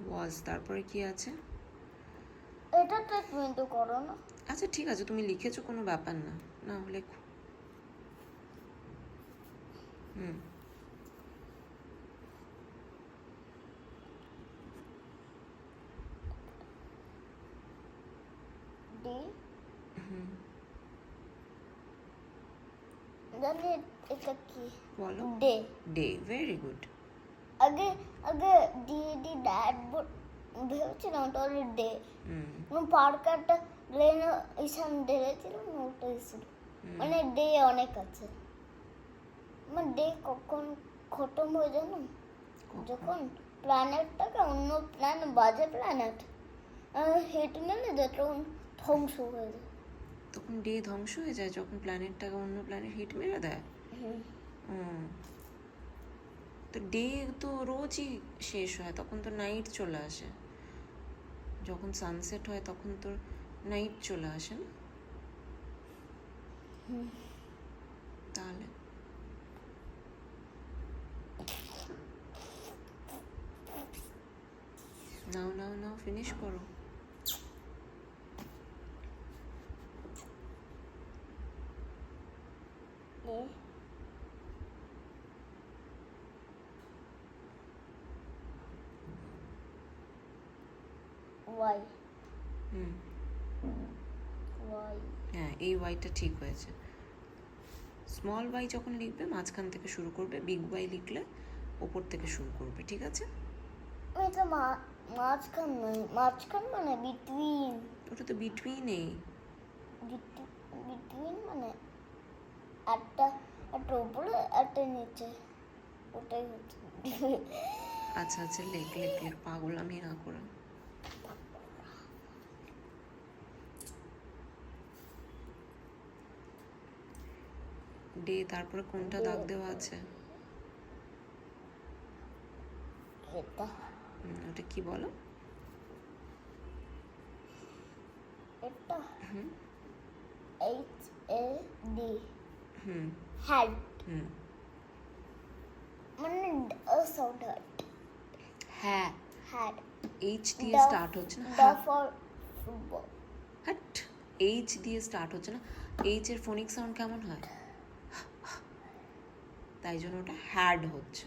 ওয়াজ, তারপরে কি আছে? এটা তো তুমি তো করো না। আচ্ছা ঠিক আছে, তুমি লিখেছো, কোনো ব্যাপার না, না লেখো। ডে জানি এটা কি? বলো। ডে। Day, very good. আগে আগে ডি ড্যাড ভেবেছিলাম ওটা হলো ডে। পার্কারটা লেন ইসান ঢেলেছিলাম না, ওটাই ছিল। মানে ডে অনেক আছে। মানে ডে কখন খতম হয়ে যায় না, যখন প্ল্যানেটটাকে অন্য প্ল্যানেট, বাজে প্ল্যানেট হিট মেলে যায়, তখন ধ্বংস হয়ে যায়। তখন ডে ধ্বংস হয়ে যায় যখন প্ল্যানেটটাকে অন্য প্ল্যানেট হিট মেরে দেয়? তো ডে তো রোজই শেষ হয়, তখন তো নাইট চলে আসে। যখন সানসেট হয় তখন তো নাইট চলে আসে না? তাহলে নাও নাও নাও, ফিনিশ করো। ওয়াই। ওয়াই। হ্যাঁ, এই ওয়াইটা ঠিক হয়েছে। স্মল ওয়াই যখন লিখবে মাঝখান থেকে শুরু করবে, বিগ ওয়াই লিখলে ওপর থেকে শুরু করবে, ঠিক আছে? এটা মাঝখান নয়, মাঝখান মানে বিটুইন। ওটা তো বিটুইনেই। বিটুইন মানে একটা একটা উপরে একটা নিচে, ওটাই হচ্ছে। আচ্ছা আচ্ছা, লেখ লেখ লেখ, পাগল আমি না করে। ডে, তারপরে কোনটা দাগ দেওয়া আছে? এটা ওটা কি বলো? এটা HAD, হ্যাড। মানে সাউন্ড হ্যাঁ, হ্যাড। এইচ দিয়ে স্টার্ট হচ্ছে না। The for football. Hat, H দিয়ে স্টার্ট হচ্ছে না। এইচ এর ফোনিক সাউন্ড কেমন হয়? তাই জন্য ওটা হ্যাড হচ্ছে।